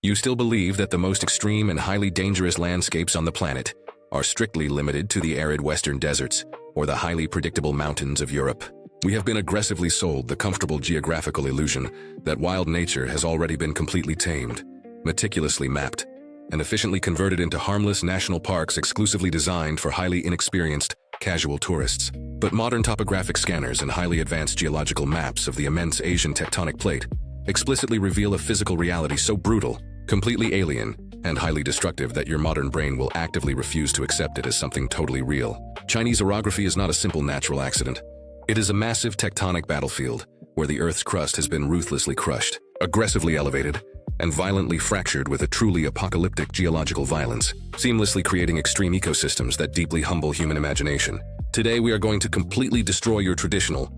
You still believe that the most extreme and highly dangerous landscapes on the planet are strictly limited to the arid western deserts or the highly predictable mountains of Europe. We have been aggressively sold the comfortable geographical illusion that wild nature has already been completely tamed, meticulously mapped, and efficiently converted into harmless national parks exclusively designed for highly inexperienced, casual tourists. But modern topographic scanners and highly advanced geological maps of the immense Asian tectonic plate explicitly reveal a physical reality so brutal, completely alien, and highly destructive that your modern brain will actively refuse to accept it as something totally real. Chinese orography is not a simple natural accident. It is a massive tectonic battlefield where the Earth's crust has been ruthlessly crushed, aggressively elevated, and violently fractured with a truly apocalyptic geological violence, seamlessly creating extreme ecosystems that deeply humble human imagination. Today we are going to completely destroy your traditional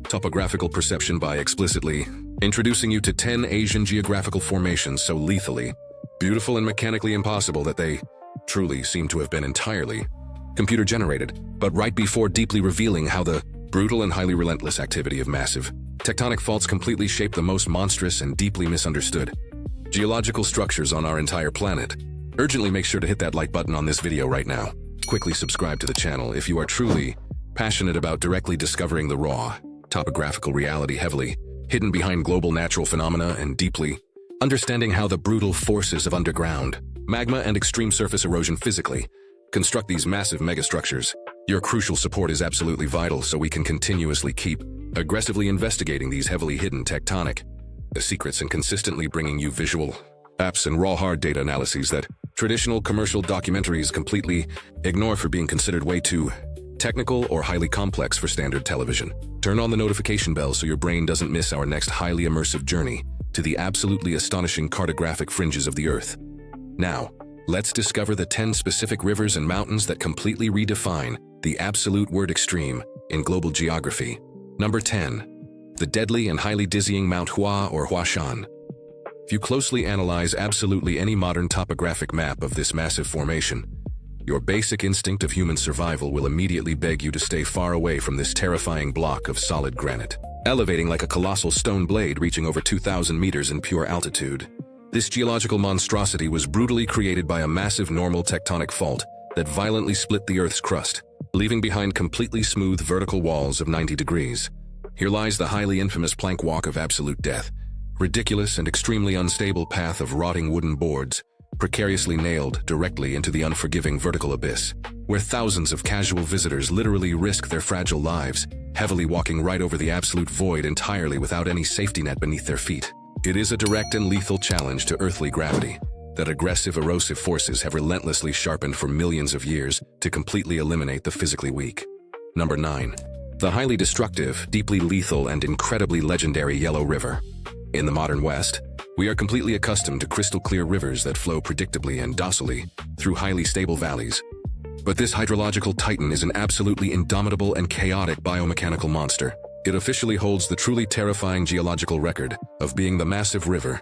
topographical perception by explicitly introducing you to 10 Asian geographical formations so lethally, beautiful and mechanically impossible that they truly seem to have been entirely computer-generated, but right before deeply revealing how the brutal and highly relentless activity of massive tectonic faults completely shape the most monstrous and deeply misunderstood geological structures on our entire planet. Urgently make sure to hit that like button on this video right now. Quickly subscribe to the channel if you are truly passionate about directly discovering the raw, topographical reality heavily hidden behind global natural phenomena and deeply understanding how the brutal forces of underground magma and extreme surface erosion physically construct these massive megastructures. Your crucial support is absolutely vital so we can continuously keep aggressively investigating these heavily hidden tectonic secrets and consistently bringing you visual apps and raw hard data analyses that traditional commercial documentaries completely ignore for being considered way too technical or highly complex for standard television. Turn on the notification bell so your brain doesn't miss our next highly immersive journey to the absolutely astonishing cartographic fringes of the Earth. Now, let's discover the 10 specific rivers and mountains that completely redefine the absolute word extreme in global geography. Number 10. The deadly and highly dizzying Mount Hua or Huashan. If you closely analyze absolutely any modern topographic map of this massive formation, your basic instinct of human survival will immediately beg you to stay far away from this terrifying block of solid granite. Elevating like a colossal stone blade reaching over 2,000 meters in pure altitude, this geological monstrosity was brutally created by a massive normal tectonic fault that violently split the Earth's crust, leaving behind completely smooth vertical walls of 90 degrees. Here lies the highly infamous plank walk of absolute death, ridiculous and extremely unstable path of rotting wooden boards, precariously nailed directly into the unforgiving vertical abyss, where thousands of casual visitors literally risk their fragile lives, heavily walking right over the absolute void entirely without any safety net beneath their feet. It is a direct and lethal challenge to earthly gravity that aggressive erosive forces have relentlessly sharpened for millions of years to completely eliminate the physically weak. Number 9. The highly destructive, deeply lethal, and incredibly legendary Yellow River. In the modern West, we are completely accustomed to crystal-clear rivers that flow predictably and docilely through highly stable valleys. But this hydrological titan is an absolutely indomitable and chaotic biomechanical monster. It officially holds the truly terrifying geological record of being the massive river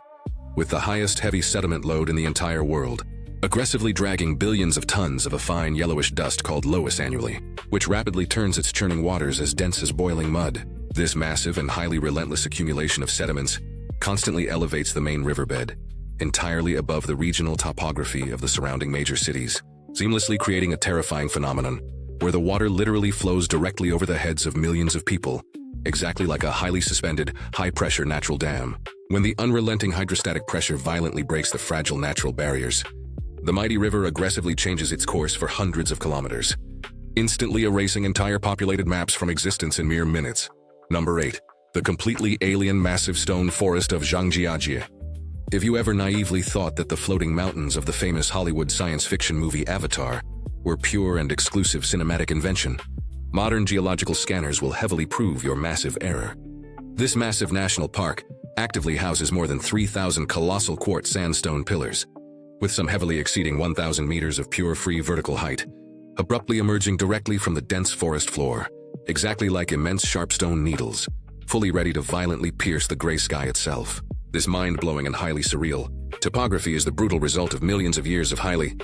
with the highest heavy sediment load in the entire world, aggressively dragging billions of tons of a fine yellowish dust called loess annually, which rapidly turns its churning waters as dense as boiling mud. This massive and highly relentless accumulation of sediments constantly elevates the main riverbed, entirely above the regional topography of the surrounding major cities, seamlessly creating a terrifying phenomenon where the water literally flows directly over the heads of millions of people, exactly like a highly suspended, high-pressure natural dam. When the unrelenting hydrostatic pressure violently breaks the fragile natural barriers, the mighty river aggressively changes its course for hundreds of kilometers, instantly erasing entire populated maps from existence in mere minutes. Number 8. The completely alien massive stone forest of Zhangjiajie. If you ever naively thought that the floating mountains of the famous Hollywood science fiction movie Avatar were pure and exclusive cinematic invention, modern geological scanners will heavily prove your massive error. This massive national park actively houses more than 3,000 colossal quartz sandstone pillars, with some heavily exceeding 1,000 meters of pure free vertical height, abruptly emerging directly from the dense forest floor, exactly like immense sharp stone needles, fully ready to violently pierce the gray sky itself. This mind-blowing and highly surreal topography is the brutal result of millions of years of highly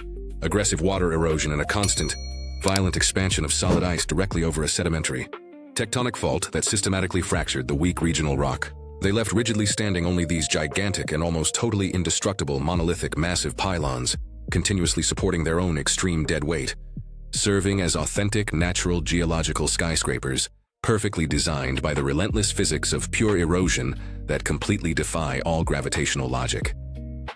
aggressive water erosion and a constant, violent expansion of solid ice directly over a sedimentary tectonic fault that systematically fractured the weak regional rock. They left rigidly standing only these gigantic and almost totally indestructible monolithic massive pylons, continuously supporting their own extreme dead weight, serving as authentic natural geological skyscrapers, perfectly designed by the relentless physics of pure erosion that completely defy all gravitational logic.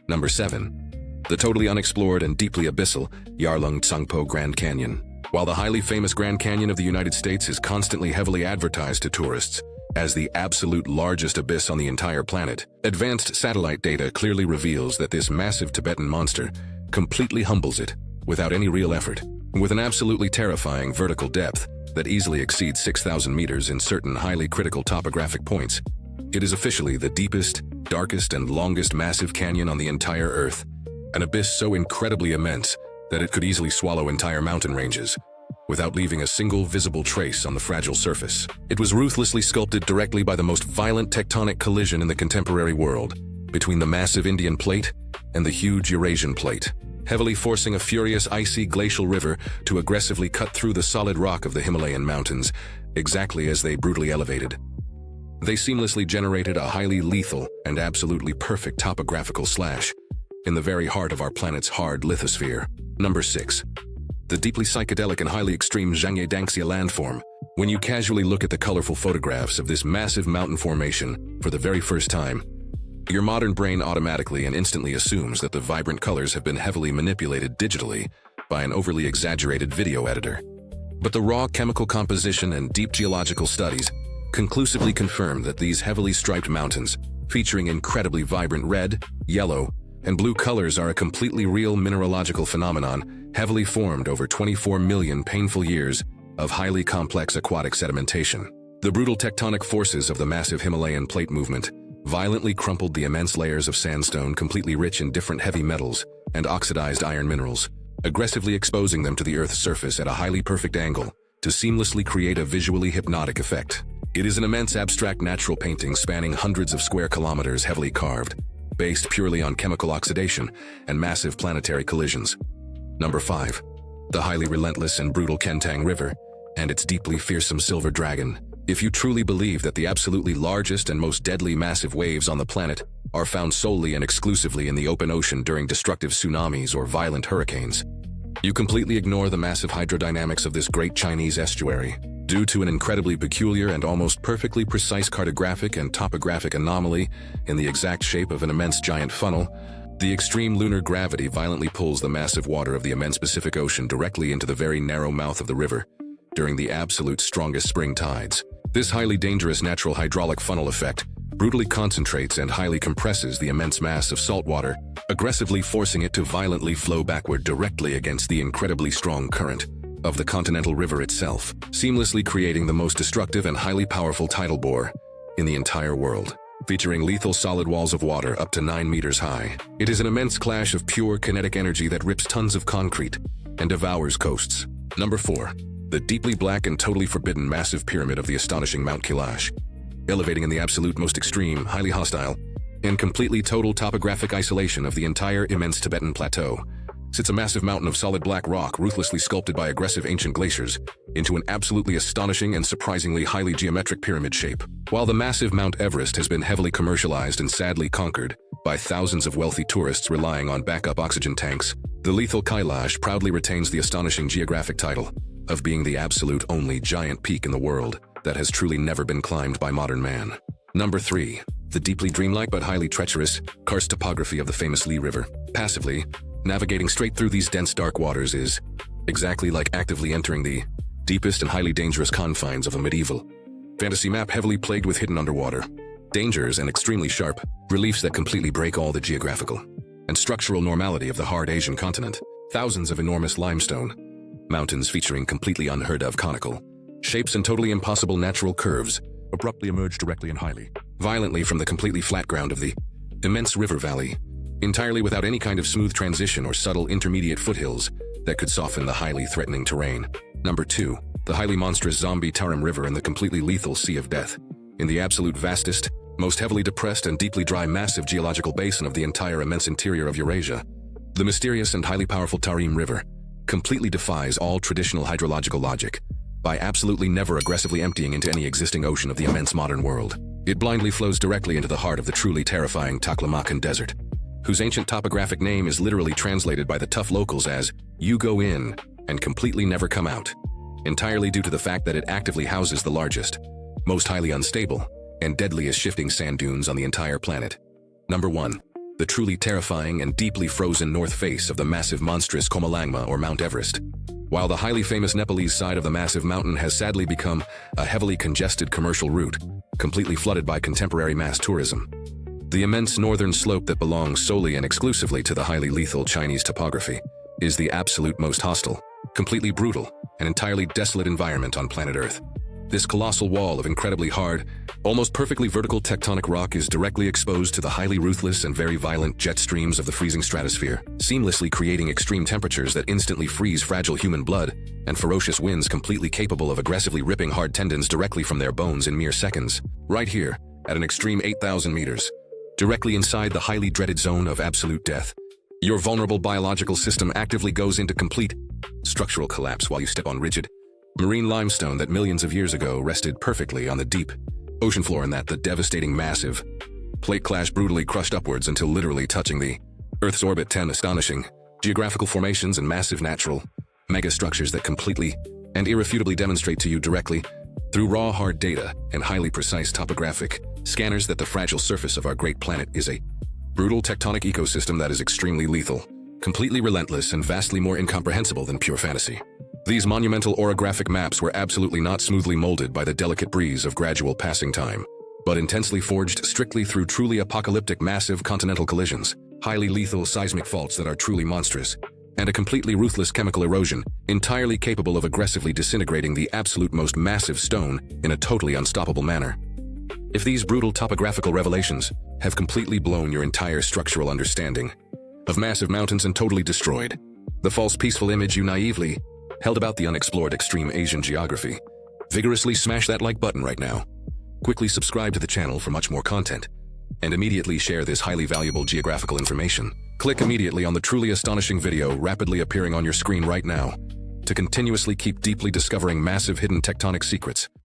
Number 7. The totally unexplored and deeply abyssal Yarlung Tsangpo Grand Canyon. While the highly famous Grand Canyon of the United States is constantly heavily advertised to tourists as the absolute largest abyss on the entire planet, advanced satellite data clearly reveals that this massive Tibetan monster completely humbles it without any real effort, with an absolutely terrifying vertical depth that easily exceeds 6,000 meters in certain highly critical topographic points. It is officially the deepest, darkest, and longest massive canyon on the entire Earth, an abyss so incredibly immense that it could easily swallow entire mountain ranges, without leaving a single visible trace on the fragile surface. It was ruthlessly sculpted directly by the most violent tectonic collision in the contemporary world, between the massive Indian plate and the huge Eurasian plate, heavily forcing a furious icy glacial river to aggressively cut through the solid rock of the Himalayan mountains, exactly as they brutally elevated. They seamlessly generated a highly lethal and absolutely perfect topographical slash in the very heart of our planet's hard lithosphere. Number 6. The deeply psychedelic and highly extreme Zhangye Dangxia landform. When you casually look at the colorful photographs of this massive mountain formation for the very first time, your modern brain automatically and instantly assumes that the vibrant colors have been heavily manipulated digitally by an overly exaggerated video editor. But the raw chemical composition and deep geological studies conclusively confirm that these heavily striped mountains, featuring incredibly vibrant red, yellow, and blue colors, are a completely real mineralogical phenomenon heavily formed over 24 million painful years of highly complex aquatic sedimentation. The brutal tectonic forces of the massive Himalayan plate movement violently crumpled the immense layers of sandstone completely rich in different heavy metals and oxidized iron minerals, aggressively exposing them to the Earth's surface at a highly perfect angle to seamlessly create a visually hypnotic effect. It is an immense abstract natural painting spanning hundreds of square kilometers, heavily carved, based purely on chemical oxidation and massive planetary collisions. Number 5. The highly relentless and brutal Kentang River and its deeply fearsome silver dragon. If you truly believe that the absolutely largest and most deadly massive waves on the planet are found solely and exclusively in the open ocean during destructive tsunamis or violent hurricanes, you completely ignore the massive hydrodynamics of this great Chinese estuary. Due to an incredibly peculiar and almost perfectly precise cartographic and topographic anomaly in the exact shape of an immense giant funnel, the extreme lunar gravity violently pulls the massive water of the immense Pacific Ocean directly into the very narrow mouth of the river during the absolute strongest spring tides. This highly dangerous natural hydraulic funnel effect brutally concentrates and highly compresses the immense mass of salt water, aggressively forcing it to violently flow backward directly against the incredibly strong current of the continental river itself, seamlessly creating the most destructive and highly powerful tidal bore in the entire world, featuring lethal solid walls of water up to 9 meters high. It is an immense clash of pure kinetic energy that rips tons of concrete and devours coasts. Number 4. The deeply black and totally forbidden massive pyramid of the astonishing Mount Kailash. Elevating in the absolute most extreme, highly hostile, and completely total topographic isolation of the entire immense Tibetan plateau, sits a massive mountain of solid black rock ruthlessly sculpted by aggressive ancient glaciers into an absolutely astonishing and surprisingly highly geometric pyramid shape. While the massive Mount Everest has been heavily commercialized and sadly conquered by thousands of wealthy tourists relying on backup oxygen tanks, the lethal Kailash proudly retains the astonishing geographic title of being the absolute only giant peak in the world that has truly never been climbed by modern man. Number 3. The deeply dreamlike but highly treacherous karst topography of the famous Li River. Passively, navigating straight through these dense dark waters is exactly like actively entering the deepest and highly dangerous confines of a medieval fantasy map heavily plagued with hidden underwater dangers and extremely sharp reliefs that completely break all the geographical and structural normality of the hard Asian continent. Thousands of enormous limestone mountains featuring completely unheard of conical shapes and totally impossible natural curves abruptly emerge directly and highly violently from the completely flat ground of the immense river valley, entirely without any kind of smooth transition or subtle intermediate foothills that could soften the highly threatening terrain. Number 2. The highly monstrous zombie Tarim River and the completely lethal Sea of Death. In the absolute vastest, most heavily depressed and deeply dry massive geological basin of the entire immense interior of Eurasia, the mysterious and highly powerful Tarim River completely defies all traditional hydrological logic by absolutely never aggressively emptying into any existing ocean of the immense modern world. It blindly flows directly into the heart of the truly terrifying Taklamakan Desert, whose ancient topographic name is literally translated by the tough locals as, "You go in and completely never come out," entirely due to the fact that it actively houses the largest, most highly unstable, and deadliest shifting sand dunes on the entire planet. Number 1. The truly terrifying and deeply frozen north face of the massive monstrous Komalangma or Mount Everest. While the highly famous Nepalese side of the massive mountain has sadly become a heavily congested commercial route, completely flooded by contemporary mass tourism, the immense northern slope that belongs solely and exclusively to the highly lethal Chinese topography is the absolute most hostile, completely brutal, and entirely desolate environment on planet Earth. This colossal wall of incredibly hard, almost perfectly vertical tectonic rock is directly exposed to the highly ruthless and very violent jet streams of the freezing stratosphere, seamlessly creating extreme temperatures that instantly freeze fragile human blood and ferocious winds completely capable of aggressively ripping hard tendons directly from their bones in mere seconds. Right here, at an extreme 8,000 meters, directly inside the highly dreaded zone of absolute death, your vulnerable biological system actively goes into complete structural collapse while you step on rigid, marine limestone that millions of years ago rested perfectly on the deep ocean floor, and that the devastating massive plate clash brutally crushed upwards until literally touching the Earth's orbit. 10 astonishing geographical formations and massive natural megastructures that completely and irrefutably demonstrate to you directly through raw hard data and highly precise topographic scanners that the fragile surface of our great planet is a brutal tectonic ecosystem that is extremely lethal, completely relentless, and vastly more incomprehensible than pure fantasy. These monumental orographic maps were absolutely not smoothly molded by the delicate breeze of gradual passing time, but intensely forged strictly through truly apocalyptic massive continental collisions, highly lethal seismic faults that are truly monstrous, and a completely ruthless chemical erosion, entirely capable of aggressively disintegrating the absolute most massive stone in a totally unstoppable manner. If these brutal topographical revelations have completely blown your entire structural understanding of massive mountains and totally destroyed the false peaceful image you naively held about the unexplored extreme Asian geography, vigorously smash that like button right now. Quickly subscribe to the channel for much more content, and immediately share this highly valuable geographical information. Click immediately on the truly astonishing video rapidly appearing on your screen right now to continuously keep deeply discovering massive hidden tectonic secrets.